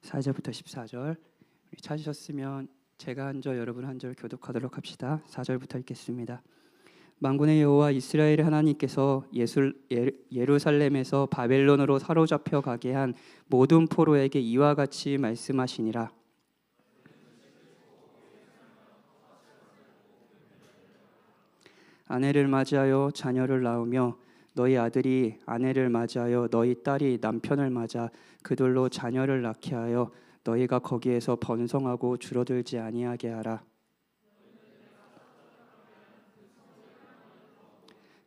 4절부터 14절 찾으셨으면 제가 한 절 여러분 한 절 교독하도록 합시다. 4절부터 읽겠습니다. 만군의 여호와 이스라엘의 하나님께서 예루살렘에서 바벨론으로 사로잡혀 가게 한 모든 포로에게 이와 같이 말씀하시니라. 아내를 맞이하여 자녀를 낳으며 너희 아들이 아내를 맞이하여 너희 딸이 남편을 맞아 그들로 자녀를 낳게 하여 너희가 거기에서 번성하고 줄어들지 아니하게 하라.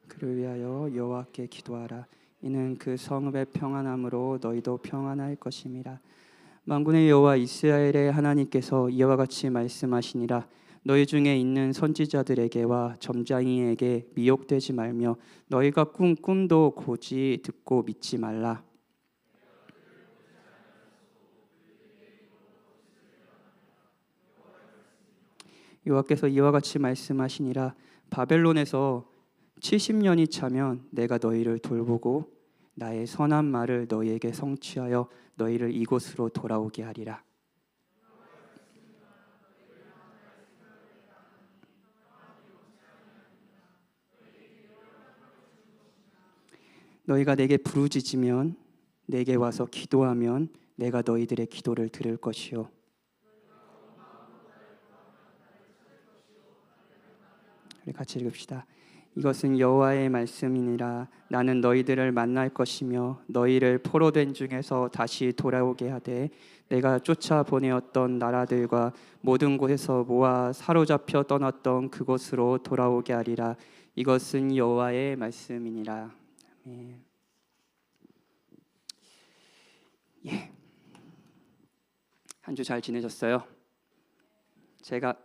그를 위하여 여호와께 기도하라. 이는 그 성읍의 평안함으로 너희도 평안할 것임이라. 만군의 여호와 이스라엘의 하나님께서 이와 같이 말씀하시니라. 너희 중에 있는 선지자들에게와 점장이에게 미혹되지 말며 너희가 꾼 꿈도 고지 듣고 믿지 말라. 여호와께서 이와 같이 말씀하시니라. 바벨론에서 70년이 차면 내가 너희를 돌보고 나의 선한 말을 너희에게 성취하여 너희를 이곳으로 돌아오게 하리라. 너희가 내게 부르짖으면 내게 와서 기도하면 내가 너희들의 기도를 들을 것이요. 우리 같이 읽읍시다. 이것은 여호와의 말씀이니라. 나는 너희들을 만날 것이며 너희를 포로된 중에서 다시 돌아오게 하되 내가 쫓아 보내었던 나라들과 모든 곳에서 모아 사로잡혀 떠났던 그곳으로 돌아오게 하리라. 이것은 여호와의 말씀이니라. 아멘. 예. 한 주 잘 지내셨어요? 제가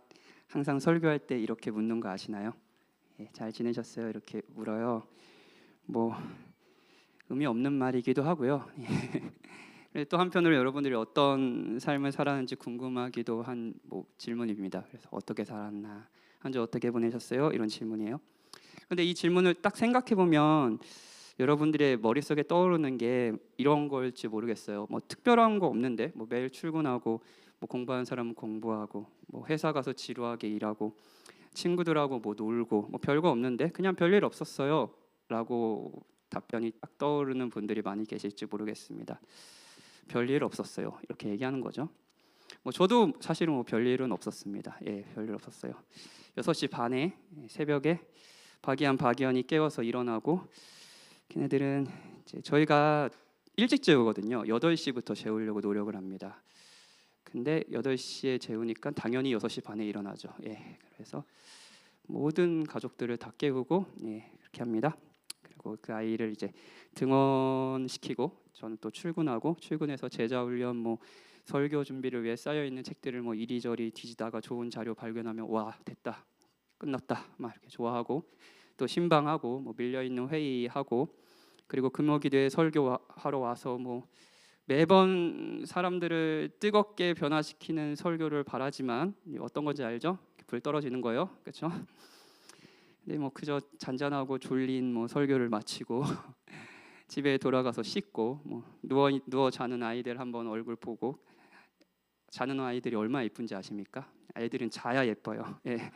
항상 설교할 때 이렇게 묻는 거 아시나요? 예, 잘 지내셨어요? 이렇게 물어요. 뭐 의미 없는 말이기도 하고요. 예. 또 한편으로 여러분들이 어떤 삶을 살았는지 궁금하기도 한 질문입니다. 그래서 어떻게 살았나, 한 주 어떻게 보내셨어요? 이런 질문이에요. 근데 이 질문을 딱 생각해 보면 여러분들의 머릿속에 떠오르는 게 이런 걸지 모르겠어요. 뭐 특별한 거 없는데, 뭐 매일 출근하고, 뭐 공부하는 사람은 공부하고, 뭐 회사 가서 지루하게 일하고, 친구들하고 뭐 놀고, 뭐 별거 없는데 그냥 별일 없었어요 라고 답변이 딱 떠오르는 분들이 많이 계실지 모르겠습니다. 별일 없었어요 이렇게 얘기하는 거죠. 뭐 저도 사실은 뭐 별일은 없었습니다. 예, 별일 없었어요. 6시 반에 새벽에 박이현이 깨워서 일어나고, 걔네들은 이제 저희가 일찍 재우거든요. 8시부터 재우려고 노력을 합니다. 근데 8시에 재우니까 당연히 6시 반에 일어나죠. 예, 그래서 모든 가족들을 다 깨우고 그렇게 합니다. 그리고 그 아이를 이제 등원시키고 저는 또 출근해서 제자훈련 뭐 설교 준비를 위해 쌓여 있는 책들을 뭐 이리저리 뒤지다가 좋은 자료 발견하면 와 됐다 끝났다 막 이렇게 좋아하고, 또 신방하고 뭐 밀려 있는 회의하고, 그리고 금요기도에 설교하러 와서 뭐 매번 사람들을 뜨겁게 변화시키는 설교를 바라지만 어떤 건지 알죠? 불 떨어지는 거예요, 그렇죠? 근데 뭐 그저 잔잔하고 졸린 뭐 설교를 마치고 집에 돌아가서 씻고 뭐 누워 자는 아이들 한번 얼굴 보고, 자는 아이들이 얼마나 예쁜지 아십니까? 아이들은 자야 예뻐요. 예.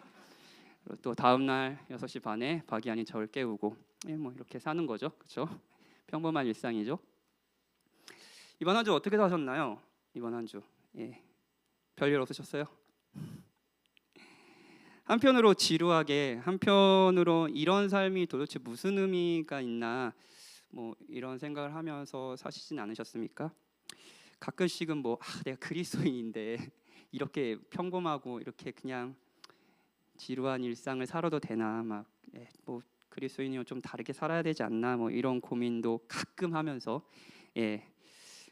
또 다음 날 6시 반에 박이한이 저를 깨우고, 뭐 이렇게 사는 거죠, 그렇죠? 평범한 일상이죠. 이번 한 주 어떻게 사셨나요? 이번 한 주 별일 없으셨어요? 한편으로 지루하게, 한편으로 이런 삶이 도대체 무슨 의미가 있나 뭐 이런 생각을 하면서 사시진 않으셨습니까? 가끔씩은 뭐 내가 그리스도인인데 이렇게 평범하고 이렇게 그냥 지루한 일상을 살아도 되나, 뭐 그리스도인이면 좀 다르게 살아야 되지 않나, 뭐 이런 고민도 가끔 하면서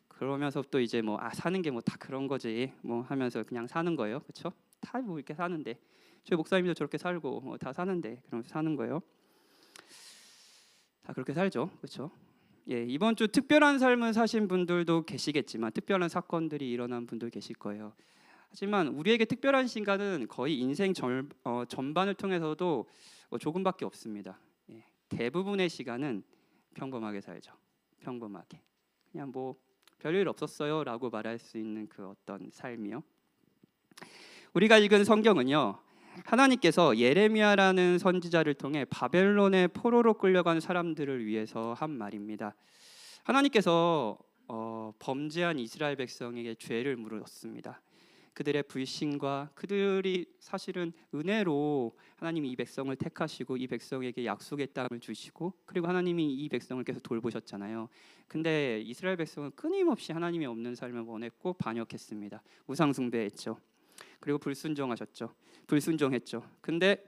그러면서 또 이제 뭐 사는 게 뭐 다 그런 거지 뭐 하면서 그냥 사는 거예요, 그렇죠? 다 뭐 이렇게 사는데 저희 목사님도 저렇게 살고 뭐 다 사는데 그러면서 사는 거예요. 다 그렇게 살죠, 그렇죠? 예, 이번 주 특별한 삶을 사신 분들도 계시겠지만 특별한 사건들이 일어난 분도 계실 거예요. 하지만 우리에게 특별한 시간은 거의 인생 전반을 통해서도 조금밖에 없습니다. 대부분의 시간은 평범하게 살죠. 평범하게 그냥 뭐 별일 없었어요라고 말할 수 있는 그 어떤 삶이요. 우리가 읽은 성경은요, 하나님께서 예레미야라는 선지자를 통해 바벨론의 포로로 끌려간 사람들을 위해서 한 말입니다. 하나님께서 범죄한 이스라엘 백성에게 죄를 물었습니다. 그들의 불신과 그들이 사실은 은혜로 하나님이 이 백성을 택하시고 이 백성에게 약속의 땅을 주시고 그리고 하나님이 이 백성을 계속 돌보셨잖아요. 근데 이스라엘 백성은 끊임없이 하나님이 없는 삶을 원했고 반역했습니다. 우상 숭배했죠. 그리고 불순종했죠. 근데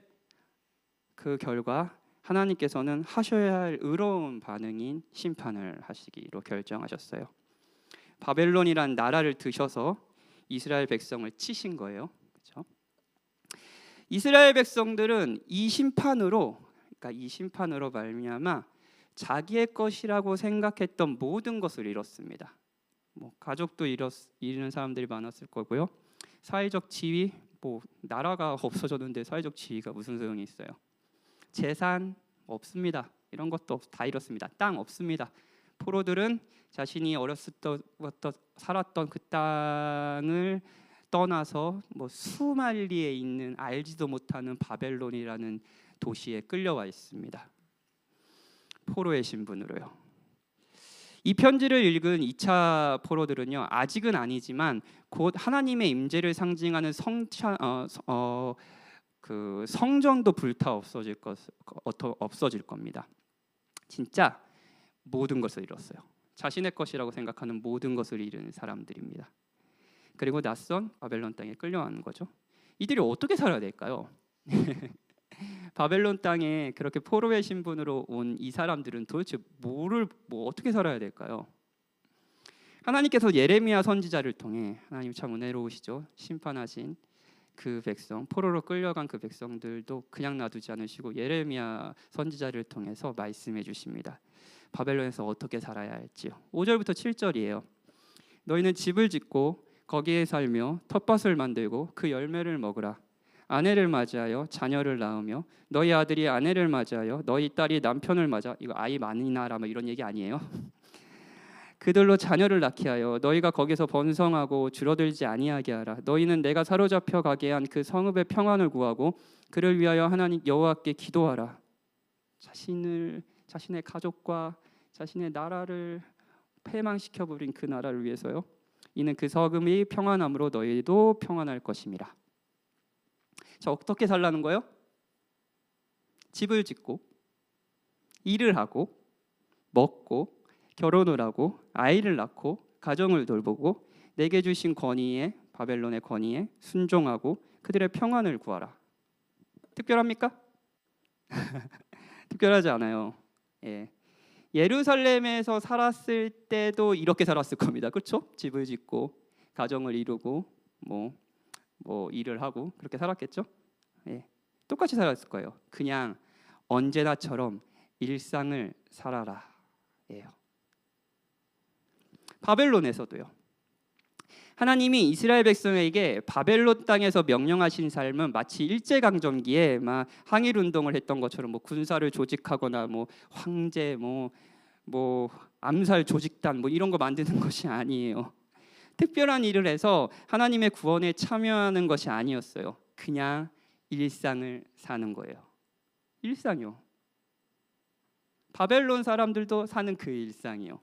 그 결과 하나님께서는 하셔야 할 의로운 반응인 심판을 하시기로 결정하셨어요. 바벨론이란 나라를 드셔서 이스라엘 백성을 치신 거예요. 그렇죠? 이스라엘 백성들은 이 심판으로 말미암아 자기의 것이라고 생각했던 모든 것을 잃었습니다. 가족도 잃은 사람들이 많았을 거고요. 사회적 지위, 나라가 없어졌는데 사회적 지위가 무슨 소용이 있어요? 재산 없습니다. 이런 것도 다 잃었습니다. 땅 없습니다. 포로들은 자신이 어렸을 때부터 살았던 그 땅을 떠나서 수말리에 있는 알지도 못하는 바벨론이라는 도시에 끌려와 있습니다. 포로의 신분으로요. 이 편지를 읽은 2차 포로들은요, 아직은 아니지만 곧 하나님의 임재를 상징하는 그 성전도 불타 없어질 겁니다. 진짜 모든 것을 잃었어요. 자신의 것이라고 생각하는 모든 것을 잃은 사람들입니다. 그리고 낯선 바벨론 땅에 끌려가는 거죠. 이들이 어떻게 살아야 될까요? 바벨론 땅에 그렇게 포로의 신분으로 온 이 사람들은 도대체 어떻게 살아야 될까요? 하나님께서 예레미야 선지자를 통해, 하나님 참 은혜로우시죠. 심판하신 그 백성, 포로로 끌려간 그 백성들도 그냥 놔두지 않으시고 예레미야 선지자를 통해서 말씀해 주십니다. 바벨론에서 어떻게 살아야 할지요. 5절부터 7절이에요. 너희는 집을 짓고 거기에 살며 텃밭을 만들고 그 열매를 먹으라. 아내를 맞이하여 자녀를 낳으며 너희 아들이 아내를 맞이하여 너희 딸이 남편을 맞아, 이거 아이 많이 낳아라 이런 얘기 아니에요. 그들로 자녀를 낳게 하여 너희가 거기서 번성하고 줄어들지 아니하게 하라. 너희는 내가 사로잡혀 가게 한 그 성읍의 평안을 구하고 그를 위하여 하나님 여호와께 기도하라. 자신의 가족과 자신의 나라를 패망시켜 버린 그 나라를 위해서요. 이는 그 성읍이 평안함으로 너희도 평안할 것임이라. 자, 어떻게 살라는 거예요? 집을 짓고 일을 하고 먹고 결혼을 하고 아이를 낳고 가정을 돌보고 내게 주신 권위에, 바벨론의 권위에 순종하고 그들의 평안을 구하라. 특별합니까? 특별하지 않아요. 예루살렘에서 살았을 때도 이렇게 살았을 겁니다. 그렇죠? 집을 짓고 가정을 이루고 일을 하고 그렇게 살았겠죠? 똑같이 살았을 거예요. 그냥 언제나처럼 일상을 살아라 예요. 바벨론에서도요. 하나님이 이스라엘 백성에게 바벨론 땅에서 명령하신 삶은 마치 일제강점기에 막 항일 운동을 했던 것처럼 군사를 조직하거나 황제 암살 조직단 이런 거 만드는 것이 아니에요. 특별한 일을 해서 하나님의 구원에 참여하는 것이 아니었어요. 그냥 일상을 사는 거예요. 일상이요. 바벨론 사람들도 사는 그 일상이요.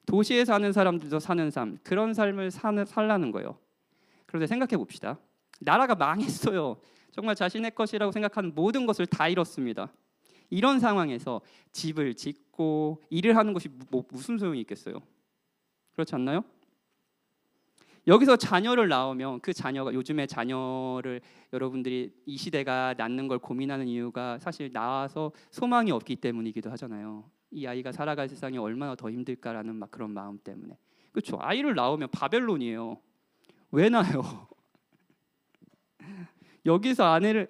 도시에 사는 사람들도 사는 삶, 그런 삶을 살라는 거예요. 그런데 생각해 봅시다. 나라가 망했어요. 정말 자신의 것이라고 생각하는 모든 것을 다 잃었습니다. 이런 상황에서 집을 짓고 일을 하는 것이 무슨 소용이 있겠어요? 그렇지 않나요? 여기서 자녀를 낳으면 그 자녀가, 요즘에 자녀를 여러분들이 이 시대가 낳는 걸 고민하는 이유가 사실 낳아서 소망이 없기 때문이기도 하잖아요. 이 아이가 살아갈 세상이 얼마나 더 힘들까라는 그런 마음 때문에. 그렇죠. 아이를 낳으면 바벨론이에요. 왜 낳아요? 여기서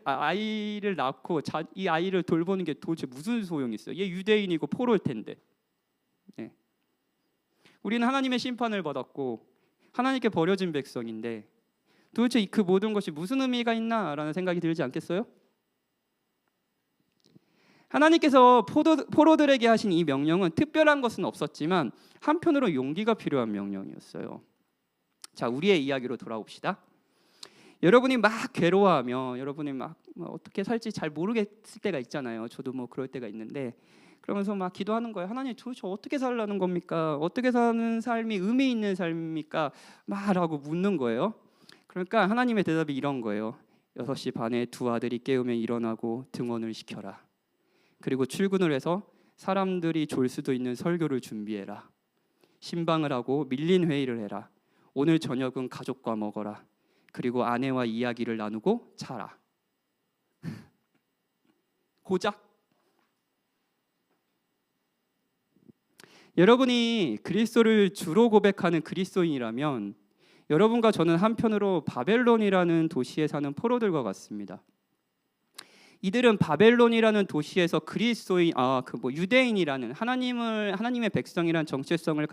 아이를 낳고 이 아이를 돌보는 게 도대체 무슨 소용이 있어요? 얘 유대인이고 포로일 텐데. 우리는 하나님의 심판을 받았고 하나님께 버려진 백성인데 도대체 그 모든 것이 무슨 의미가 있나라는 생각이 들지 않겠어요? 하나님께서 포로들에게 하신 이 명령은 특별한 것은 없었지만 한편으로 용기가 필요한 명령이었어요. 자, 우리의 이야기로 돌아옵시다. 여러분이 막 괴로워하며 여러분이 막 어떻게 살지 잘 모르겠을 때가 있잖아요. 저도 뭐 그럴 때가 있는데 그러면서 막 기도하는 거예요. 하나님, 도대체 어떻게 살라는 겁니까? 어떻게 사는 삶이 의미 있는 삶입니까? 말하고 묻는 거예요. 그러니까 하나님의 대답이 이런 거예요. 6시 반에 두 아들이 깨우면 일어나고 등원을 시켜라. 그리고 출근을 해서 사람들이 졸 수도 있는 설교를 준비해라. 신방을 하고 밀린 회의를 해라. 오늘 저녁은 가족과 먹어라. 그리고 아내와 이야기를 나누고 자라. 고작 여러분이 그리스도를 주로 고백하는 그리스도인이라면 여러분과 저는 한편으로 바벨론이라는 도시에 사는 포로들과 같습니다. 이들은 바벨론이라는 도시에서 그리스도인, 유대인이라는 하나님의 백성이라는 정체성을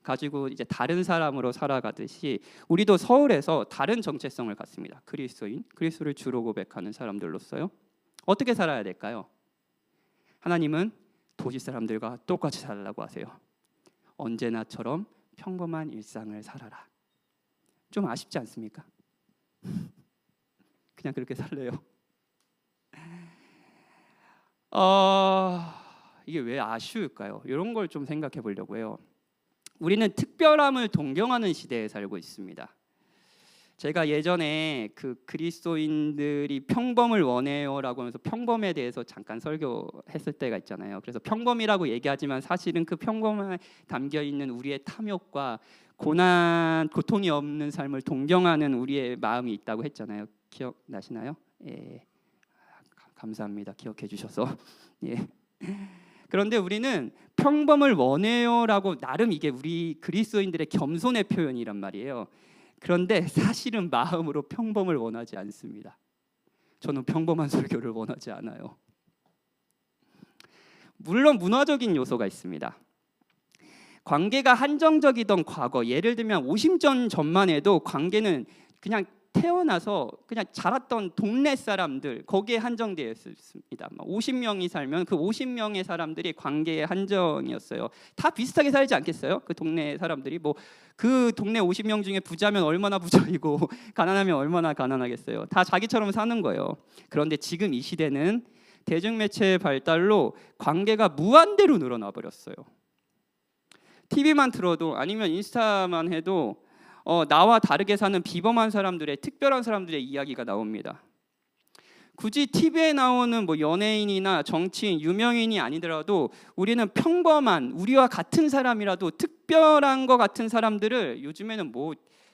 가지고 이제 다른 사람으로 살아가듯이 우리도 서울에서 다른 정체성을 갖습니다. 그리스도를 주로 고백하는 사람들로서요. 어떻게 살아야 될까요? 하나님은 도시 사람들과 똑같이 살라고 하세요. 언제나처럼 평범한 일상을 살아라. 좀 아쉽지 않습니까? 그냥 그렇게 살래요. 이게 왜 아쉬울까요? 이런 걸 좀 생각해 보려고 해요. 우리는 특별함을 동경하는 시대에 살고 있습니다. 제가 예전에 그 그리스도인들이 평범을 원해요라고 하면서 평범에 대해서 잠깐 설교했을 때가 있잖아요. 그래서 평범이라고 얘기하지만 사실은 그 평범에 담겨 있는 우리의 탐욕과 고난, 고통이 없는 삶을 동경하는 우리의 마음이 있다고 했잖아요. 기억나시나요? 예. 감사합니다. 기억해 주셔서. 예. 그런데 우리는 평범을 원해요라고 나름 이게 우리 그리스도인들의 겸손의 표현이란 말이에요. 그런데 사실은 마음으로 평범을 원하지 않습니다. 저는 평범한 설교를 원하지 않아요. 물론 문화적인 요소가 있습니다. 관계가 한정적이던 과거, 예를 들면 50년 전만 해도 관계는 그냥 태어나서 그냥 자랐던 동네 사람들 거기에 한정되어 있습니다. 50명이 살면 그 50명의 사람들이 관계의 한정이었어요. 다 비슷하게 살지 않겠어요? 그 동네 사람들이 그 동네 50명 중에 부자면 얼마나 부자이고 가난하면 얼마나 가난하겠어요. 다 자기처럼 사는 거예요. 그런데 지금 이 시대는 대중매체의 발달로 관계가 무한대로 늘어나 버렸어요. TV만 틀어도 아니면 인스타만 해도 나와 다르게 사는 비범한 사람들의 특별한 사람들의 이야기가 나옵니다. 굳이 TV에 나오는 연예인이나 정치인, 유명인이 아니더라도 우리는 평범한 우리와 같은 사람이라도 특별한 것 같은 사람들을 요즘에는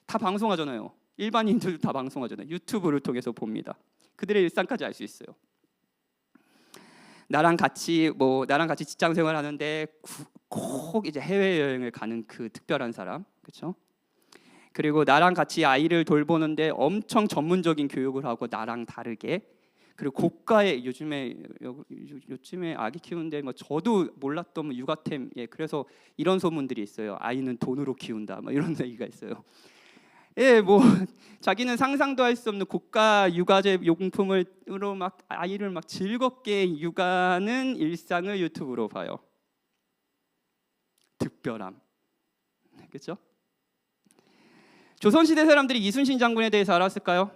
다 방송하잖아요. 일반인들도 다 방송하잖아요. 유튜브를 통해서 봅니다. 그들의 일상까지 알 수 있어요. 나랑 같이 직장 생활하는데 꼭 이제 해외 여행을 가는 그 특별한 사람, 그렇죠? 그리고 나랑 같이 아이를 돌보는데 엄청 전문적인 교육을 하고 나랑 다르게, 그리고 고가의 요즘에 아기 키우는데 저도 몰랐던 육아템, 그래서 이런 소문들이 있어요. 아이는 돈으로 키운다, 이런 얘기가 있어요. 자기는 상상도 할 수 없는 고가 육아제 용품으로 아이를 즐겁게 육아하는 일상을 유튜브로 봐요. 특별함, 그렇죠? 조선시대 사람들이 이순신 장군에 대해서 알았을까요?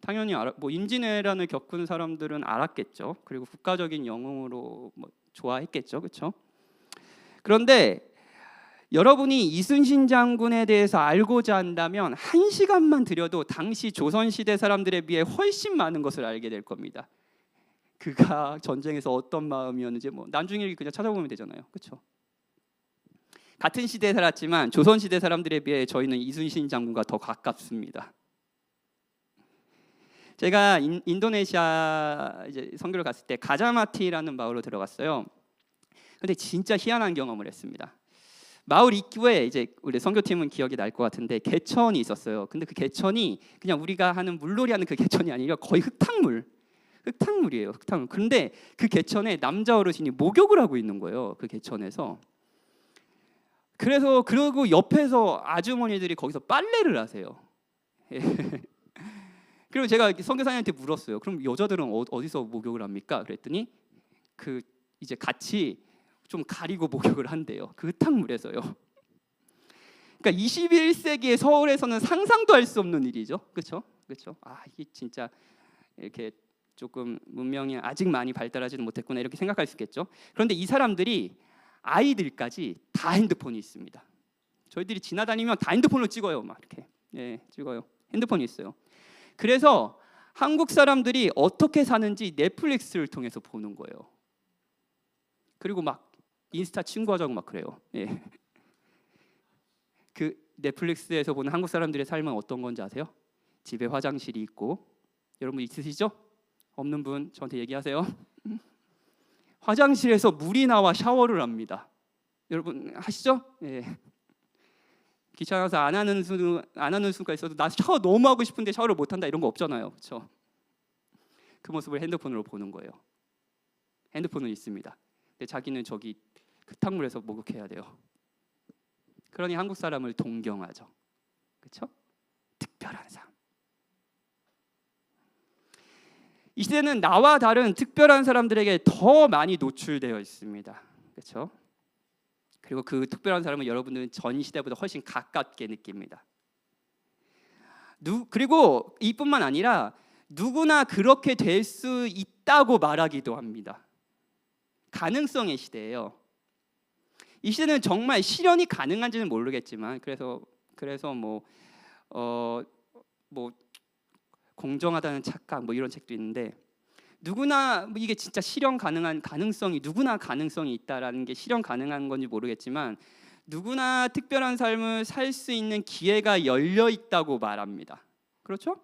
당연히 임진왜란을 겪은 사람들은 알았겠죠. 그리고 국가적인 영웅으로 좋아했겠죠, 그렇죠? 그런데 여러분이 이순신 장군에 대해서 알고자 한다면 1시간만 들여도 당시 조선시대 사람들에 비해 훨씬 많은 것을 알게 될 겁니다. 그가 전쟁에서 어떤 마음이었는지 나중에 그냥 찾아보면 되잖아요, 그렇죠? 같은 시대에 살았지만 조선시대 사람들에 비해 저희는 이순신 장군과 더 가깝습니다. 제가 인도네시아 이제 선교를 갔을 때 가자마티라는 마을로 들어갔어요. 근데 진짜 희한한 경험을 했습니다. 마을 입구에 이제 우리 선교팀은 기억이 날 것 같은데 개천이 있었어요. 근데 그 개천이 그냥 우리가 하는 물놀이 하는 그 개천이 아니라 거의 흙탕물이에요. 흙탕물. 그런데 그 개천에 남자 어르신이 목욕을 하고 있는 거예요. 그 개천에서. 그리고 옆에서 아주머니들이 거기서 빨래를 하세요. 그리고 제가 선교사님한테 물었어요. 그럼 여자들은 어디서 목욕을 합니까? 그랬더니 그 이제 같이 좀 가리고 목욕을 한대요. 그 흙탕물에서요. 그러니까 21세기의 서울에서는 상상도 할 수 없는 일이죠. 그렇죠? 그렇죠? 이게 진짜 이렇게 조금 문명이 아직 많이 발달하지는 못했구나 이렇게 생각할 수 있겠죠. 그런데 이 사람들이 아이들까지 다 핸드폰이 있습니다. 저희들이 지나다니면 다 핸드폰으로 찍어요. 막 이렇게 찍어요. 핸드폰이 있어요. 그래서 한국 사람들이 어떻게 사는지 넷플릭스를 통해서 보는 거예요. 그리고 막 인스타 친구하자고 막 그래요. 그 넷플릭스에서 보는 한국 사람들의 삶은 어떤 건지 아세요? 집에 화장실이 있고, 여러분 있으시죠? 없는 분 저한테 얘기하세요. 화장실에서 물이 나와 샤워를 합니다. 여러분 하시죠? 귀찮아서 안 하는 순간 있어도 나 샤워 너무 하고 싶은데 샤워를 못 한다 이런 거 없잖아요. 그렇죠? 그 모습을 핸드폰으로 보는 거예요. 핸드폰은 있습니다. 근데 자기는 저기 흙탕물에서 목욕해야 돼요. 그러니 한국 사람을 동경하죠. 그렇죠? 특별한 삶. 이 시대는 나와 다른 특별한 사람들에게 더 많이 노출되어 있습니다. 그렇죠? 그리고 그 특별한 사람은 여러분들은 전 시대보다 훨씬 가깝게 느낍니다. 그리고 이뿐만 아니라 누구나 그렇게 될 수 있다고 말하기도 합니다. 가능성의 시대예요. 이 시대는 정말 실현이 가능한지는 모르겠지만 그래서 뭐 공정하다는 착각 뭐 이런 책도 있는데 누구나 이게 진짜 실현 가능한 가능성이 누구나 가능성이 있다라는 게 실현 가능한 건지 모르겠지만 누구나 특별한 삶을 살 수 있는 기회가 열려 있다고 말합니다. 그렇죠?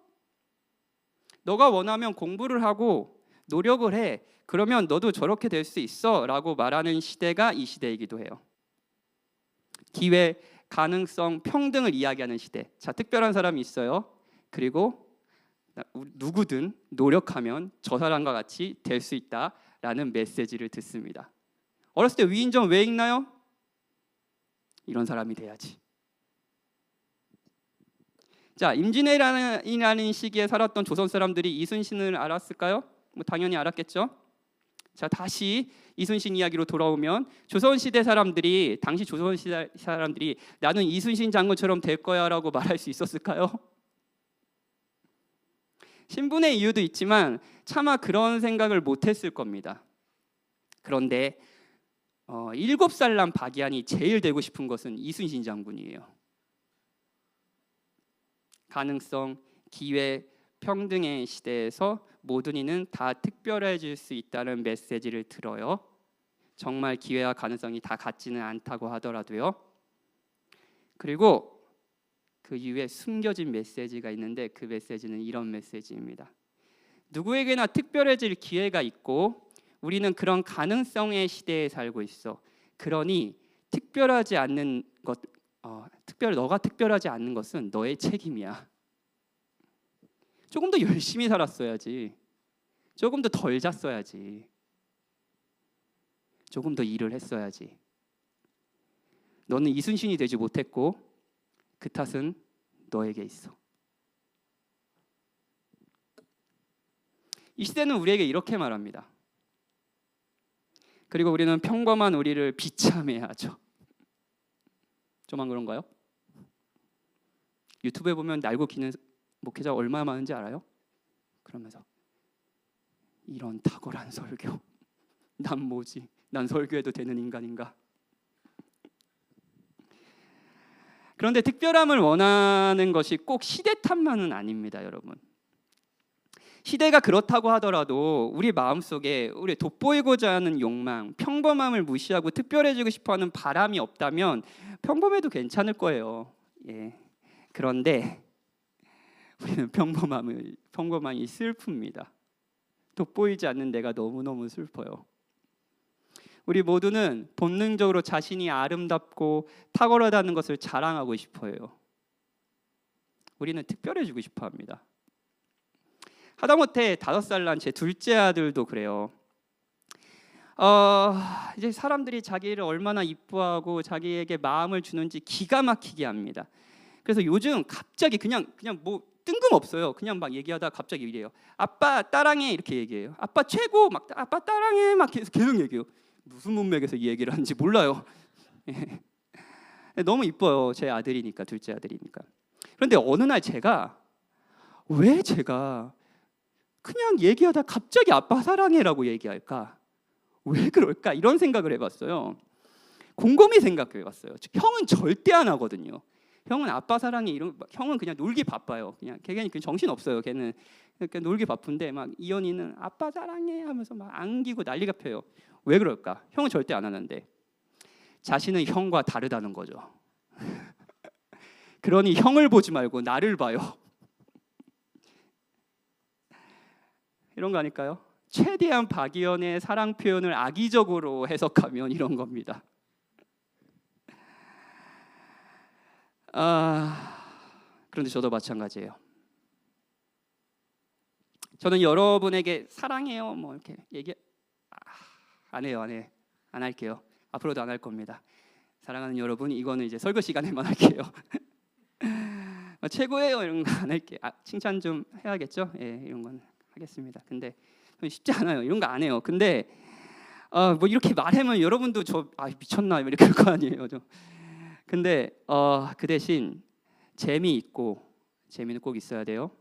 너가 원하면 공부를 하고 노력을 해. 그러면 너도 저렇게 될 수 있어라고 말하는 시대가 이 시대이기도 해요. 기회, 가능성, 평등을 이야기하는 시대. 자, 특별한 사람이 있어요. 그리고 누구든 노력하면 저 사람과 같이 될 수 있다라는 메시지를 듣습니다. 어렸을 때 위인전 왜 읽나요? 이런 사람이 돼야지. 자, 임진왜란이라는 시기에 살았던 조선 사람들이 이순신을 알았을까요? 뭐 당연히 알았겠죠. 자, 다시 이순신 이야기로 돌아오면 조선시대 사람들이 당시 조선시대 사람들이 나는 이순신 장군처럼 될 거야라고 말할 수 있었을까요? 신분의 이유도 있지만 차마 그런 생각을 못했을 겁니다. 그런데 7살 난 박이한이 제일 되고 싶은 것은 이순신 장군이에요. 가능성, 기회, 평등의 시대에서 모든 이는 다 특별해질 수 있다는 메시지를 들어요. 정말 기회와 가능성이 다 같지는 않다고 하더라도요. 그리고 그 이후에 숨겨진 메시지가 있는데 그 메시지는 이런 메시지입니다. 누구에게나 특별해질 기회가 있고 우리는 그런 가능성의 시대에 살고 있어. 그러니 특별하지 않는 것, 너가 특별하지 않는 것은 너의 책임이야. 조금 더 열심히 살았어야지. 조금 더 덜 잤어야지. 조금 더 일을 했어야지. 너는 이순신이 되지 못했고 그 탓은 너에게 있어. 이 시대는 우리에게 이렇게 말합니다. 그리고 우리는 평범한 우리를 비참해하죠. 저만 그런가요? 유튜브에 보면 날고 기는 목회자 얼마나 많은지 알아요? 그러면서 이런 탁월한 설교, 난 뭐지? 난 설교해도 되는 인간인가? 그런데 특별함을 원하는 것이 꼭 시대 탓만은 아닙니다, 여러분. 시대가 그렇다고 하더라도 우리 마음속에 우리 돋보이고자 하는 욕망, 평범함을 무시하고 특별해지고 싶어하는 바람이 없다면 평범해도 괜찮을 거예요. 그런데 우리는 평범함이 슬픕니다. 돋보이지 않는 내가 너무너무 슬퍼요. 우리 모두는 본능적으로 자신이 아름답고 탁월하다는 것을 자랑하고 싶어요. 우리는 특별해지고 싶어합니다. 하다못해 5살 난 제 둘째 아들도 그래요. 이제 사람들이 자기를 얼마나 이뻐하고 자기에게 마음을 주는지 기가 막히게 합니다. 그래서 요즘 갑자기 그냥 뭐 뜬금없어요. 그냥 막 얘기하다 갑자기 이래요. 아빠 따랑해 이렇게 얘기해요. 아빠 최고 막 아빠 따랑해 막 계속 얘기해요. 무슨 문맥에서 이 얘기를 하는지 몰라요. 너무 이뻐요. 제 아들이니까, 둘째 아들이니까. 그런데 어느 날 제가 그냥 얘기하다 갑자기 아빠 사랑해라고 얘기할까? 왜 그럴까? 이런 생각을 해봤어요. 곰곰이 생각해봤어요. 형은 절대 안 하거든요. 형은 아빠 사랑해 이런, 형은 그냥 놀기 바빠요. 걔는 정신 없어요. 걔는 그러니까 놀기 바쁜데 막 이현이는 아빠 사랑해 하면서 막 안기고 난리가 펴요. 왜 그럴까? 형은 절대 안 하는데 자신은 형과 다르다는 거죠. 그러니 형을 보지 말고 나를 봐요. 이런 거 아닐까요? 최대한 박이현의 사랑 표현을 악의적으로 해석하면 이런 겁니다. 그런데 저도 마찬가지예요. 저는 여러분에게 사랑해요 뭐 이렇게 얘기 안 해요. 안 할게요. 앞으로도 안 할 겁니다. 사랑하는 여러분, 이거는 이제 설교 시간에만 할게요. 최고예요 이런 거 안 할게요. 칭찬 좀 해야겠죠? 예, 이런 건 하겠습니다. 근데 쉽지 않아요. 이런 거 안 해요. 근데 뭐 이렇게 말하면 여러분도 미쳤나 이렇게 할 거 아니에요. 근데 그 대신 재미는 꼭 있어야 돼요.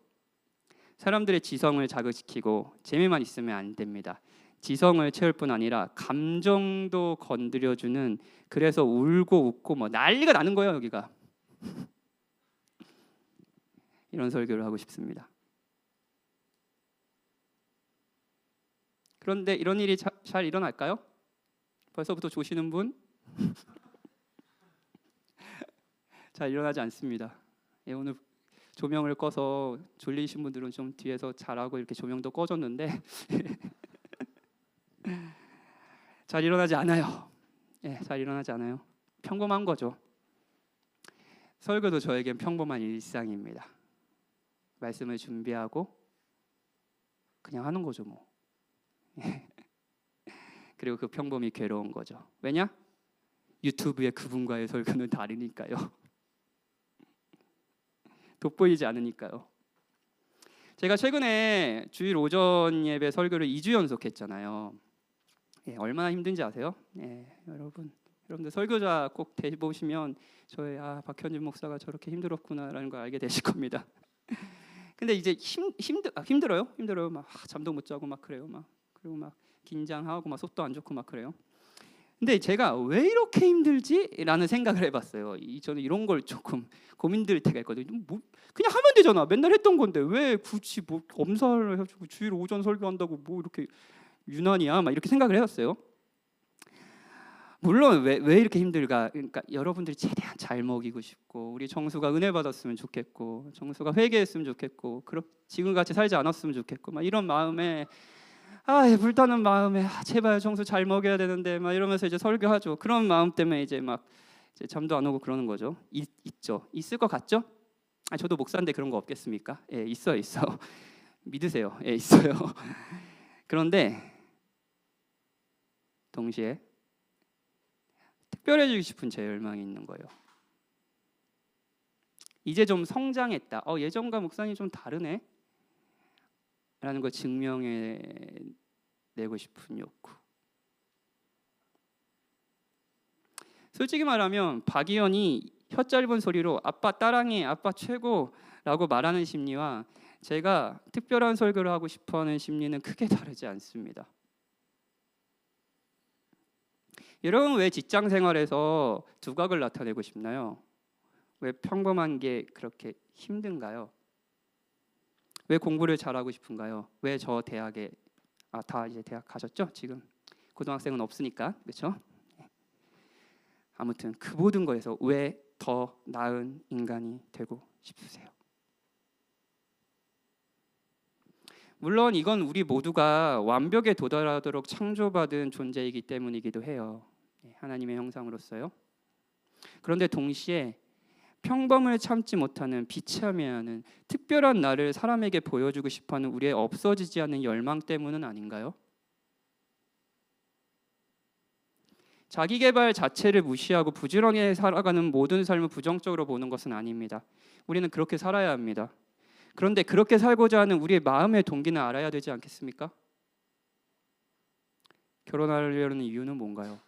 사람들의 지성을 자극시키고 재미만 있으면 안 됩니다. 지성을 채울 뿐 아니라 감정도 건드려주는, 그래서 울고 웃고 뭐 난리가 나는 거예요 여기가. 이런 설교를 하고 싶습니다. 그런데 이런 일이 잘 일어날까요? 벌써부터 조시는 분? 잘 일어나지 않습니다. 예, 오늘 조명을 꺼서 졸리신 분들은 좀 뒤에서 잘하고 이렇게 조명도 꺼졌는데 잘 일어나지 않아요. 예, 잘 일어나지 않아요. 평범한 거죠. 설교도 저에겐 평범한 일상입니다. 말씀을 준비하고 그냥 하는 거죠 뭐. 그리고 그 평범이 괴로운 거죠. 왜냐? 유튜브의 그분과의 설교는 다르니까요. 돋보이지 않으니까요. 제가 최근에 주일 오전 예배 설교를 2주 연속했잖아요. 예, 얼마나 힘든지 아세요? 예, 여러분들 설교자 꼭 대보시면 저의 박현진 목사가 저렇게 힘들었구나라는 걸 알게 되실 겁니다. 근데 이제 힘들어요. 막 잠도 못 자고 막 그래요. 그리고 막 긴장하고 막 속도 안 좋고 막 그래요. 근데 제가 왜 이렇게 힘들지라는 생각을 해봤어요. 저는 이런 걸 조금 고민될 때가 있거든요. 뭐 그냥 하면 되잖아. 맨날 했던 건데 왜 굳이 뭐 엄살을 해가지고 주일 오전 설교한다고 뭐 이렇게 유난이야? 막 이렇게 생각을 해봤어요. 물론 왜 이렇게 힘들까? 그러니까 여러분들이 최대한 잘 먹이고 싶고, 우리 정수가 은혜 받았으면 좋겠고, 정수가 회개했으면 좋겠고, 지금같이 살지 않았으면 좋겠고, 막 이런 마음에 불타는 마음에 제발 정수 잘 먹여야 되는데 막 이러면서 이제 설교하죠. 그런 마음 때문에 이제 잠도 안 오고 그러는 거죠. 있죠. 있을 것 같죠? 저도 목사인데 그런 거 없겠습니까? 예, 있어. 믿으세요. 예, 있어요. 그런데 동시에 특별해지고 싶은 제 열망이 있는 거예요. 이제 좀 성장했다. 예전과 목사님이 좀 다르네. 라는 걸 증명해내고 싶은 욕구. 솔직히 말하면 박이현이 혀 짧은 소리로 아빠 따랑해, 아빠 최고라고 말하는 심리와 제가 특별한 설교를 하고 싶어하는 심리는 크게 다르지 않습니다. 여러분 왜 직장 생활에서 두각을 나타내고 싶나요? 왜 평범한 게 그렇게 힘든가요? 왜 공부를 잘하고 싶은가요? 왜 저 대학에 다 이제 대학 가셨죠? 지금 고등학생은 없으니까, 그렇죠? 아무튼 그 모든 거에서 왜 더 나은 인간이 되고 싶으세요? 물론 이건 우리 모두가 완벽에 도달하도록 창조받은 존재이기 때문이기도 해요. 하나님의 형상으로서요. 그런데 동시에 평범을 참지 못하는, 비참해하는, 특별한 나를 사람에게 보여주고 싶어하는 우리의 없어지지 않는 열망 때문은 아닌가요? 자기개발 자체를 무시하고 부지런히 살아가는 모든 삶을 부정적으로 보는 것은 아닙니다. 우리는 그렇게 살아야 합니다. 그런데 그렇게 살고자 하는 우리의 마음의 동기는 알아야 되지 않겠습니까? 결혼하려는 이유는 뭔가요?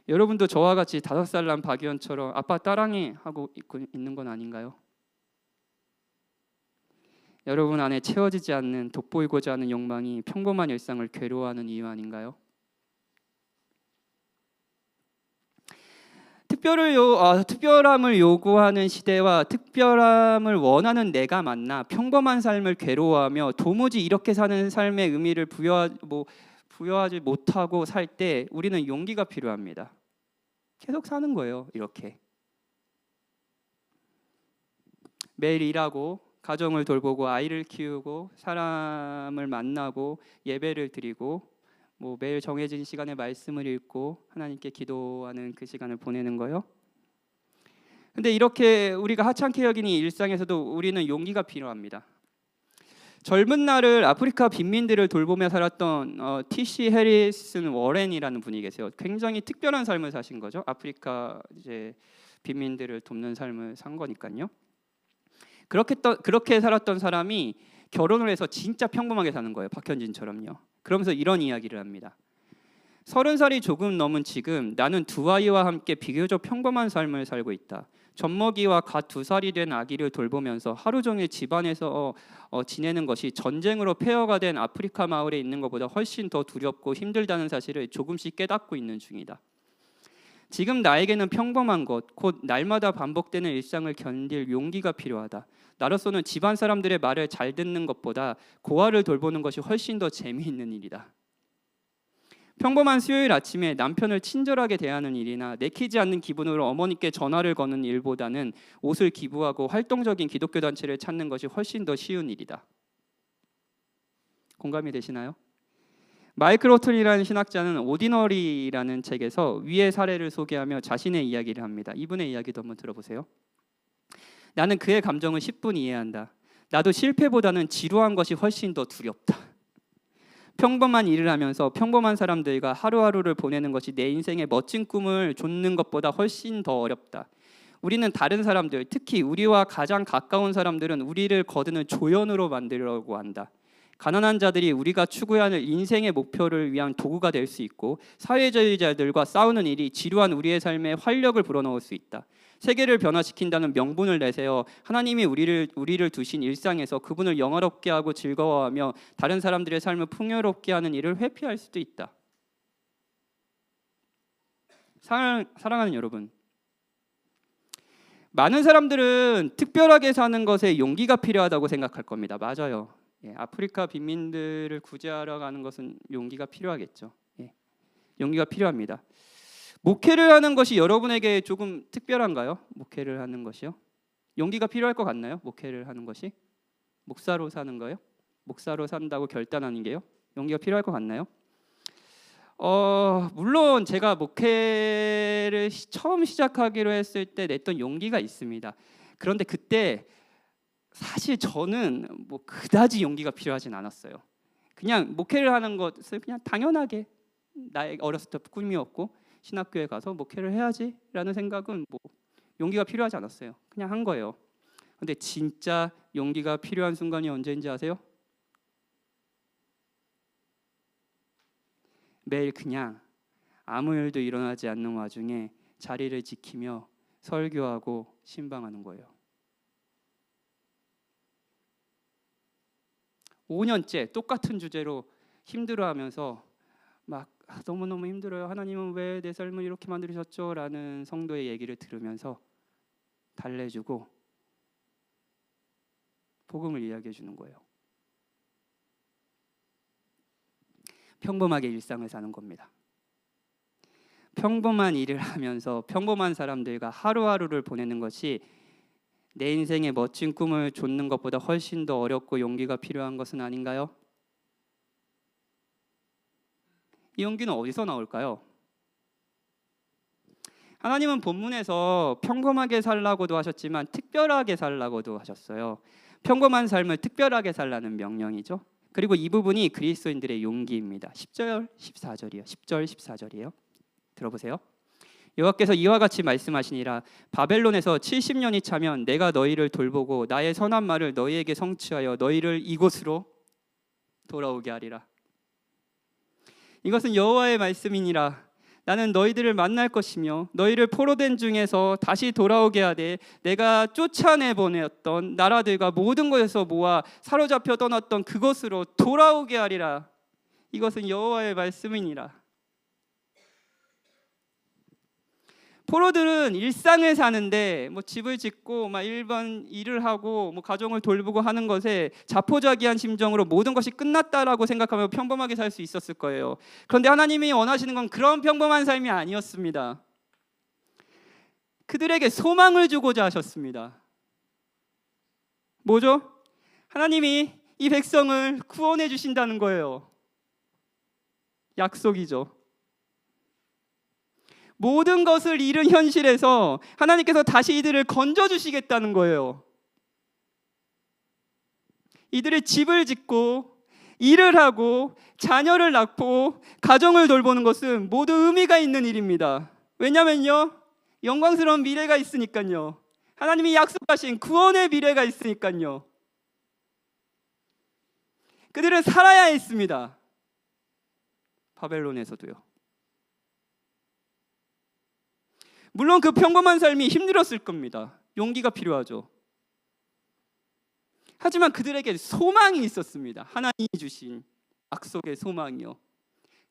여러분도 저와 같이 5살 난 박유현처럼 아빠 따랑해 하고 있는 건 아닌가요? 여러분 안에 채워지지 않는 돋보이고자 하는 욕망이 평범한 일상을 괴로워하는 이유 아닌가요? 특별함을 요구하는 시대와 특별함을 원하는 내가 만나 평범한 삶을 괴로워하며 도무지 이렇게 사는 삶의 의미를 부여하지 못하고 살 때 우리는 용기가 필요합니다. 계속 사는 거예요. 이렇게 매일 일하고 가정을 돌보고 아이를 키우고 사람을 만나고 예배를 드리고 매일 정해진 시간에 말씀을 읽고 하나님께 기도하는 그 시간을 보내는 거요. 근데 이렇게 우리가 하찮게 여기는 일상에서도 우리는 용기가 필요합니다. 젊은 날을 아프리카 빈민들을 돌보며 살았던 T.C. 해리슨 워렌이라는 분이 계세요. 굉장히 특별한 삶을 사신 거죠. 아프리카 이제 빈민들을 돕는 삶을 산 거니까요. 그렇게 살았던 사람이 결혼을 해서 진짜 평범하게 사는 거예요. 박현진처럼요. 그러면서 이런 이야기를 합니다. 30살이 조금 넘은 지금 나는 2아이와 함께 비교적 평범한 삶을 살고 있다. 젖먹이와 갓 2살이 된 아기를 돌보면서 하루 종일 집안에서 지내는 것이 전쟁으로 폐허가 된 아프리카 마을에 있는 것보다 훨씬 더 두렵고 힘들다는 사실을 조금씩 깨닫고 있는 중이다. 지금 나에게는 평범한 것, 곧 날마다 반복되는 일상을 견딜 용기가 필요하다. 나로서는 집안 사람들의 말을 잘 듣는 것보다 고아를 돌보는 것이 훨씬 더 재미있는 일이다. 평범한 수요일 아침에 남편을 친절하게 대하는 일이나 내키지 않는 기분으로 어머니께 전화를 거는 일보다는 옷을 기부하고 활동적인 기독교 단체를 찾는 것이 훨씬 더 쉬운 일이다. 공감이 되시나요? 마이클 오튼이라는 신학자는 오디너리라는 책에서 위의 사례를 소개하며 자신의 이야기를 합니다. 이분의 이야기도 한번 들어보세요. 나는 그의 감정을 10분 이해한다. 나도 실패보다는 지루한 것이 훨씬 더 두렵다. 평범한 일을 하면서 평범한 사람들과 하루하루를 보내는 것이 내 인생의 멋진 꿈을 좇는 것보다 훨씬 더 어렵다. 우리는 다른 사람들, 특히 우리와 가장 가까운 사람들은 우리를 거두는 조연으로 만들려고 한다. 가난한 자들이 우리가 추구하는 인생의 목표를 위한 도구가 될 수 있고 사회주의자들과 싸우는 일이 지루한 우리의 삶에 활력을 불어넣을 수 있다. 세계를 변화시킨다는 명분을 내세워 하나님이 우리를 두신 일상에서 그분을 영화롭게 하고 즐거워하며 다른 사람들의 삶을 풍요롭게 하는 일을 회피할 수도 있다. 사랑하는 여러분, 많은 사람들은 특별하게 사는 것에 용기가 필요하다고 생각할 겁니다. 맞아요. 아프리카 빈민들을 구제하러 가는 것은 용기가 필요하겠죠. 용기가 필요합니다. 목회를 하는 것이 여러분에게 조금 특별한가요? 목회를 하는 것이요? 용기가 필요할 것 같나요? 목회를 하는 것이? 목사로 사는 거요? 목사로 산다고 결단하는 게요? 용기가 필요할 것 같나요? 물론 제가 목회를 처음 시작하기로 했을 때 냈던 용기가 있습니다. 그런데 그때 사실 저는 그다지 용기가 필요하진 않았어요. 그냥 목회를 하는 것을 그냥 당연하게 나의 어렸을 때 꿈이었고 신학교에 가서 목회를 해야지라는 생각은 용기가 필요하지 않았어요. 그냥 한 거예요. 근데 진짜 용기가 필요한 순간이 언제인지 아세요? 매일 그냥 아무 일도 일어나지 않는 와중에 자리를 지키며 설교하고 신방하는 거예요. 5년째 똑같은 주제로 힘들어하면서 너무너무 힘들어요. 하나님은 왜 내 삶을 이렇게 만드셨죠? 라는 성도의 얘기를 들으면서 달래주고 복음을 이야기해 주는 거예요. 평범하게 일상을 사는 겁니다. 평범한 일을 하면서 평범한 사람들과 하루하루를 보내는 것이 내 인생의 멋진 꿈을 좇는 것보다 훨씬 더 어렵고 용기가 필요한 것은 아닌가요? 이 용기는 어디서 나올까요? 하나님은 본문에서 평범하게 살라고도 하셨지만 특별하게 살라고도 하셨어요. 평범한 삶을 특별하게 살라는 명령이죠. 그리고 이 부분이 그리스도인들의 용기입니다. 10절, 14절이에요. 10절, 14절이에요. 들어보세요. 여호와께서 이와 같이 말씀하시니라. 바벨론에서 70년이 차면 내가 너희를 돌보고 나의 선한 말을 너희에게 성취하여 너희를 이곳으로 돌아오게 하리라. 이것은 여호와의 말씀이니라. 나는 너희들을 만날 것이며 너희를 포로된 중에서 다시 돌아오게 하되 내가 쫓아내 보냈던 나라들과 모든 곳에서 모아 사로잡혀 떠났던 그곳으로 돌아오게 하리라. 이것은 여호와의 말씀이니라. 포로들은 일상을 사는데 집을 짓고 일반 일을 하고 가정을 돌보고 하는 것에 자포자기한 심정으로 모든 것이 끝났다라고 생각하며 평범하게 살 수 있었을 거예요. 그런데 하나님이 원하시는 건 그런 평범한 삶이 아니었습니다. 그들에게 소망을 주고자 하셨습니다. 뭐죠? 하나님이 이 백성을 구원해 주신다는 거예요. 약속이죠. 모든 것을 잃은 현실에서 하나님께서 다시 이들을 건져주시겠다는 거예요. 이들의 집을 짓고 일을 하고 자녀를 낳고 가정을 돌보는 것은 모두 의미가 있는 일입니다. 왜냐면요, 영광스러운 미래가 있으니까요. 하나님이 약속하신 구원의 미래가 있으니까요. 그들은 살아야 했습니다. 바벨론에서도요. 물론 그 평범한 삶이 힘들었을 겁니다. 용기가 필요하죠. 하지만 그들에게 소망이 있었습니다. 하나님이 주신 약속의 소망이요.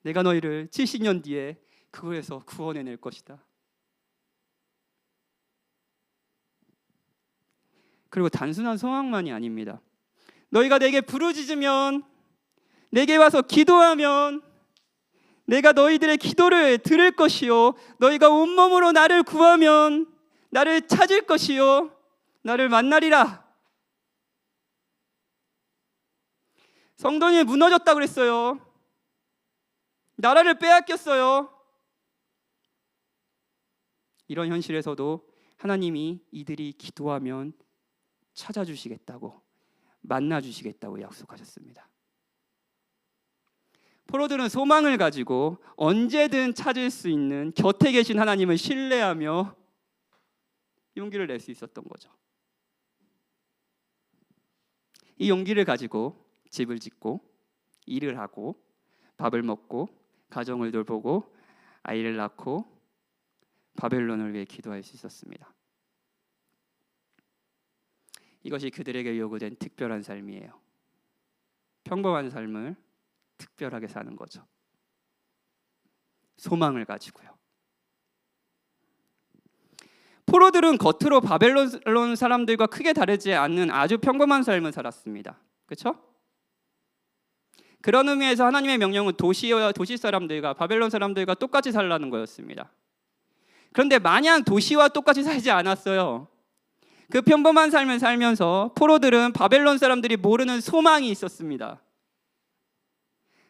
내가 너희를 70년 뒤에 그곳에서 구원해낼 것이다. 그리고 단순한 소망만이 아닙니다. 너희가 내게 부르짖으면, 내게 와서 기도하면 내가 너희들의 기도를 들을 것이요, 너희가 온몸으로 나를 구하면 나를 찾을 것이요, 나를 만나리라. 성전이 무너졌다고 그랬어요. 나라를 빼앗겼어요. 이런 현실에서도 하나님이 이들이 기도하면 찾아주시겠다고, 만나주시겠다고 약속하셨습니다. 포로들은 소망을 가지고 언제든 찾을 수 있는 곁에 계신 하나님을 신뢰하며 용기를 낼 수 있었던 거죠. 이 용기를 가지고 집을 짓고 일을 하고 밥을 먹고 가정을 돌보고 아이를 낳고 바벨론을 위해 기도할 수 있었습니다. 이것이 그들에게 요구된 특별한 삶이에요. 평범한 삶을 특별하게 사는 거죠. 소망을 가지고요. 포로들은 겉으로 바벨론 사람들과 크게 다르지 않는 아주 평범한 삶을 살았습니다. 그렇죠? 그런 의미에서 하나님의 명령은 도시 사람들과 바벨론 사람들과 똑같이 살라는 거였습니다. 그런데 마냥 도시와 똑같이 살지 않았어요. 그 평범한 삶을 살면서 포로들은 바벨론 사람들이 모르는 소망이 있었습니다.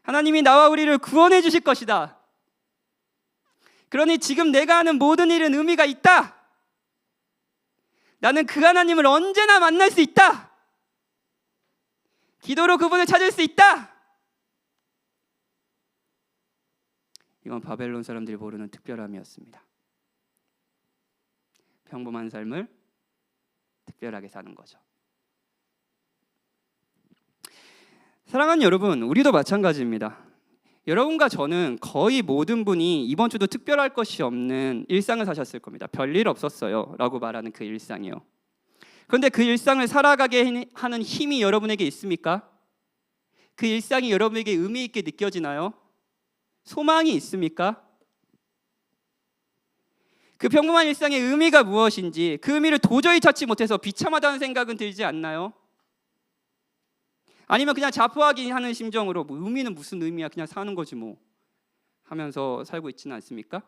하나님이 나와 우리를 구원해 주실 것이다. 그러니 지금 내가 하는 모든 일은 의미가 있다. 나는 그 하나님을 언제나 만날 수 있다. 기도로 그분을 찾을 수 있다. 이건 바벨론 사람들이 모르는 특별함이었습니다. 평범한 삶을 특별하게 사는 거죠. 사랑하는 여러분, 우리도 마찬가지입니다. 여러분과 저는 거의 모든 분이 이번 주도 특별할 것이 없는 일상을 사셨을 겁니다. 별일 없었어요 라고 말하는 그 일상이요. 그런데 그 일상을 살아가게 하는 힘이 여러분에게 있습니까? 그 일상이 여러분에게 의미 있게 느껴지나요? 소망이 있습니까? 그 평범한 일상의 의미가 무엇인지, 그 의미를 도저히 찾지 못해서 비참하다는 생각은 들지 않나요? 아니면 그냥 자포하기 하는 심정으로 의미는 무슨 의미야, 그냥 사는 거지 하면서 살고 있지는 않습니까?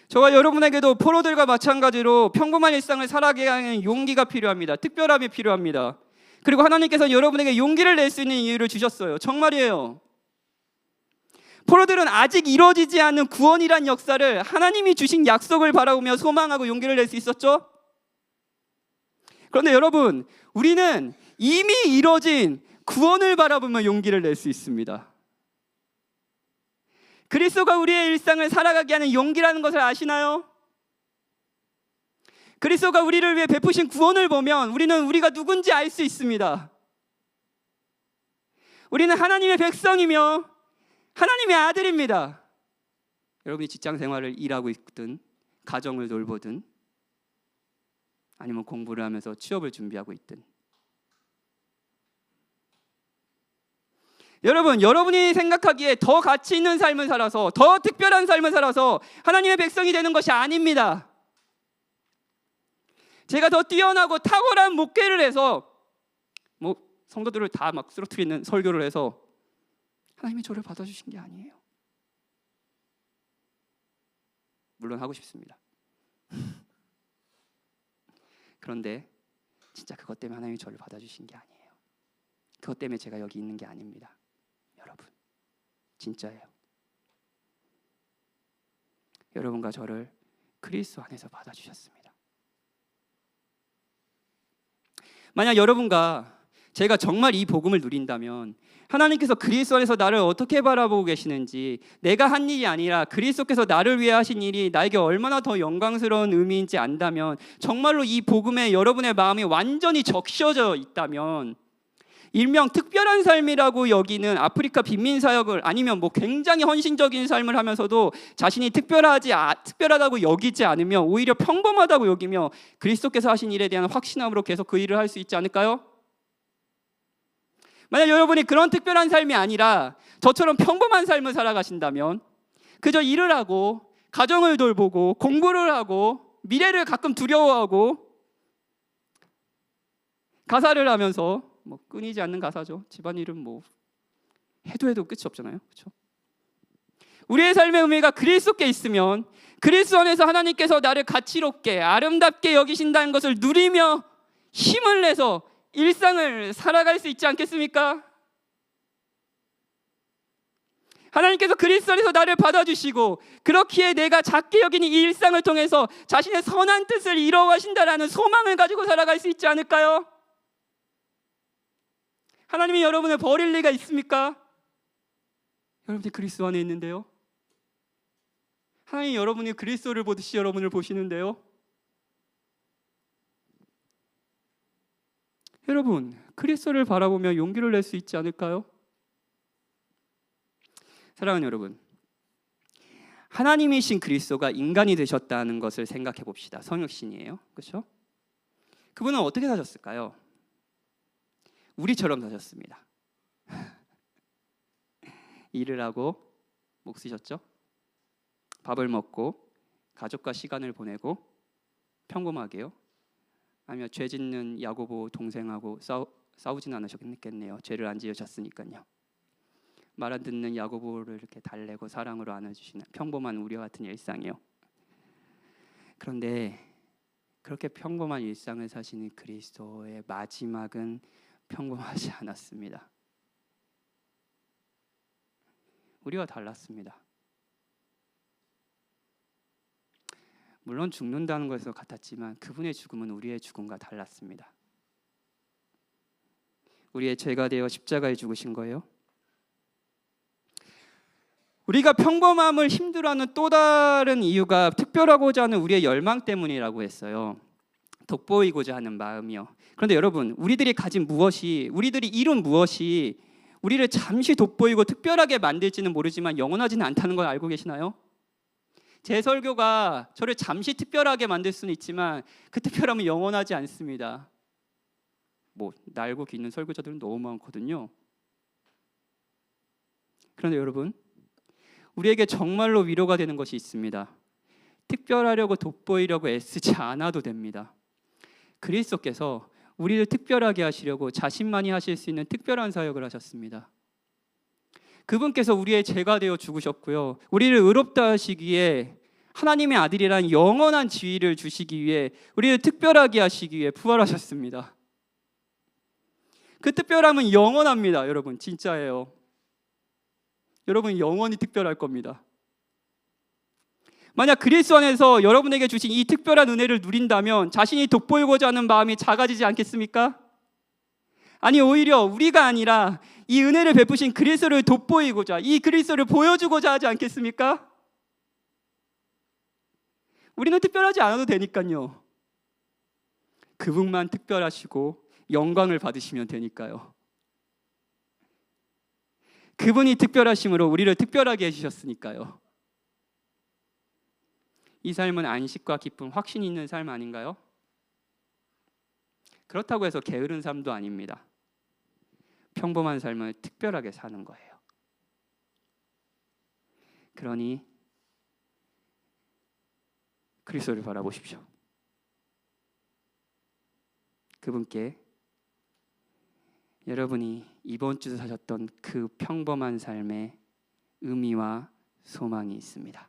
저와 여러분에게도 포로들과 마찬가지로 평범한 일상을 살아가게 하는 용기가 필요합니다. 특별함이 필요합니다. 그리고 하나님께서 여러분에게 용기를 낼 수 있는 이유를 주셨어요. 정말이에요. 포로들은 아직 이루어지지 않은 구원이란 역사를, 하나님이 주신 약속을 바라보며 소망하고 용기를 낼 수 있었죠. 그런데 여러분, 우리는 이미 이루어진 구원을 바라보며 용기를 낼 수 있습니다. 그리스도가 우리의 일상을 살아가게 하는 용기라는 것을 아시나요? 그리스도가 우리를 위해 베푸신 구원을 보면 우리는 우리가 누군지 알 수 있습니다. 우리는 하나님의 백성이며 하나님의 아들입니다. 여러분이 직장 생활을 일하고 있든 가정을 돌보든 아니면 공부를 하면서 취업을 준비하고 있든, 여러분이 생각하기에 더 가치 있는 삶을 살아서, 더 특별한 삶을 살아서 하나님의 백성이 되는 것이 아닙니다. 제가 더 뛰어나고 탁월한 목회를 해서 성도들을 다 막 쓰러뜨리는 설교를 해서 하나님이 저를 받아주신 게 아니에요. 물론 하고 싶습니다. 그런데 진짜 그것 때문에 하나님이 저를 받아주신 게 아니에요. 그것 때문에 제가 여기 있는 게 아닙니다. 여러분, 진짜예요. 여러분과 저를 그리스도 안에서 받아주셨습니다. 만약 여러분과 제가 정말 이 복음을 누린다면 하나님께서 그리스도 안에서 나를 어떻게 바라보고 계시는지, 내가 한 일이 아니라 그리스도께서 나를 위해 하신 일이 나에게 얼마나 더 영광스러운 의미인지 안다면, 정말로 이 복음에 여러분의 마음이 완전히 적셔져 있다면, 일명 특별한 삶이라고 여기는 아프리카 빈민 사역을, 아니면 굉장히 헌신적인 삶을 하면서도 자신이 특별하다고 여기지 않으며 오히려 평범하다고 여기며 그리스도께서 하신 일에 대한 확신함으로 계속 그 일을 할 수 있지 않을까요? 만약 여러분이 그런 특별한 삶이 아니라 저처럼 평범한 삶을 살아가신다면, 그저 일을 하고 가정을 돌보고 공부를 하고 미래를 가끔 두려워하고 가사를 하면서, 끊이지 않는 가사죠. 집안일은 해도 끝이 없잖아요. 그렇죠? 우리의 삶의 의미가 그리스도께 있으면 그리스도 안에서 하나님께서 나를 가치롭게 아름답게 여기신다는 것을 누리며 힘을 내서 일상을 살아갈 수 있지 않겠습니까? 하나님께서 그리스도 안에서 나를 받아주시고 그렇기에 내가 작게 여기는 이 일상을 통해서 자신의 선한 뜻을 이루어가신다라는 소망을 가지고 살아갈 수 있지 않을까요? 하나님이 여러분을 버릴 리가 있습니까? 여러분이 그리스도 안에 있는데요. 하나님이 여러분이 그리스도를 보듯이 여러분을 보시는데요. 여러분, 그리스도를 바라보며 용기를 낼 수 있지 않을까요? 사랑하는 여러분, 하나님이신 그리스도가 인간이 되셨다는 것을 생각해 봅시다. 성육신이에요. 그렇죠? 그분은 어떻게 사셨을까요? 우리처럼 사셨습니다. 일을 하고 목 쓰셨죠? 밥을 먹고 가족과 시간을 보내고 평범하게요. 아니면 죄 짓는 야고보 동생하고 싸우진 않으셨겠네요. 죄를 안 지으셨으니까요. 말 안 듣는 야고보를 이렇게 달래고 사랑으로 안아주시는 평범한 우리와 같은 일상이요. 그런데 그렇게 평범한 일상을 사시는 그리스도의 마지막은 평범하지 않았습니다. 우리와 달랐습니다. 물론 죽는다는 것에서 같았지만 그분의 죽음은 우리의 죽음과 달랐습니다. 우리의 죄가 되어 십자가에 죽으신 거예요. 우리가 평범함을 힘들어하는 또 다른 이유가 특별하고자 하는 우리의 열망 때문이라고 했어요. 돋보이고자 하는 마음이요. 그런데 여러분, 우리들이 가진 무엇이, 우리들이 이룬 무엇이 우리를 잠시 돋보이고 특별하게 만들지는 모르지만 영원하지는 않다는 걸 알고 계시나요? 제 설교가 저를 잠시 특별하게 만들 수는 있지만 그 특별함은 영원하지 않습니다. 날고 기는 설교자들은 너무 많거든요. 그런데 여러분, 우리에게 정말로 위로가 되는 것이 있습니다. 특별하려고 돋보이려고 애쓰지 않아도 됩니다. 그리스도께서 우리를 특별하게 하시려고 자신만이 하실 수 있는 특별한 사역을 하셨습니다. 그분께서 우리의 죄가 되어 죽으셨고요. 우리를 의롭다 하시기에, 하나님의 아들이란 영원한 지위를 주시기 위해, 우리를 특별하게 하시기 위해 부활하셨습니다. 그 특별함은 영원합니다. 여러분, 진짜예요. 여러분 영원히 특별할 겁니다. 만약 그리스도 안에서 여러분에게 주신 이 특별한 은혜를 누린다면 자신이 돋보이고자 하는 마음이 작아지지 않겠습니까? 아니 오히려 우리가 아니라 이 은혜를 베푸신 그리스도를 돋보이고자, 이 그리스도를 보여주고자 하지 않겠습니까? 우리는 특별하지 않아도 되니까요. 그분만 특별하시고 영광을 받으시면 되니까요. 그분이 특별하심으로 우리를 특별하게 해주셨으니까요. 이 삶은 안식과 기쁨, 확신이 있는 삶 아닌가요? 그렇다고 해서 게으른 삶도 아닙니다. 평범한 삶을 특별하게 사는 거예요. 그러니 그리스도를 바라보십시오. 그분께 여러분이 이번 주도 사셨던 그 평범한 삶의 의미와 소망이 있습니다.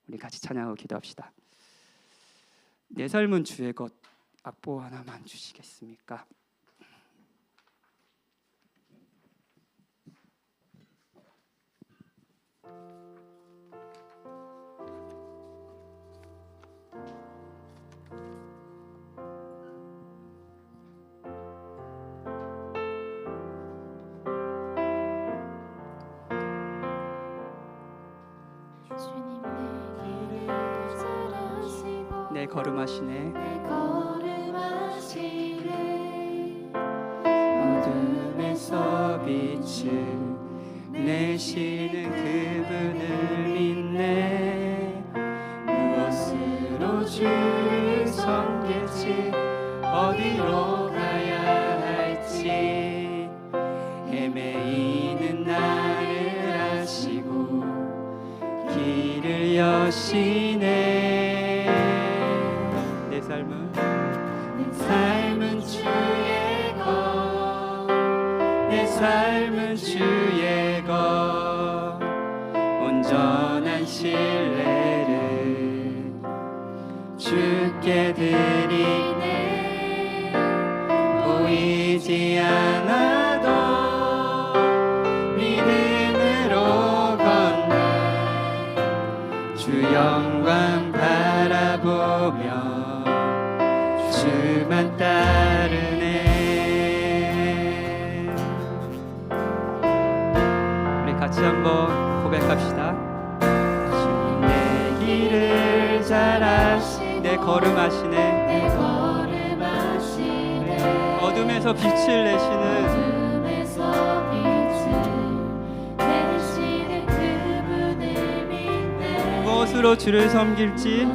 우리 같이 찬양하고 기도합시다. 내 삶은 주의 것, 악보 하나만 주시겠습니까? 내 걸음하시네. 어둠에서 빛을 내시는 그분을 믿네. 무엇으로 주를 섬길지, 어디로 가야 할지, 헤매이는 나를 아시고 길을 여시네. 내 삶은 주의 것, 내 삶은 주의 것, 온전한 신뢰를 주께 드리네. 보이지 않아도 믿음으로 건너 주 영광 바라보며 주만 따르네. 우리 같이 한번 고백합시다. 주님 내 길을 잘 아시고 내 걸음하시네. 어둠에서 빛을 내시는 그분을 믿네. 무엇으로 주를 섬길지,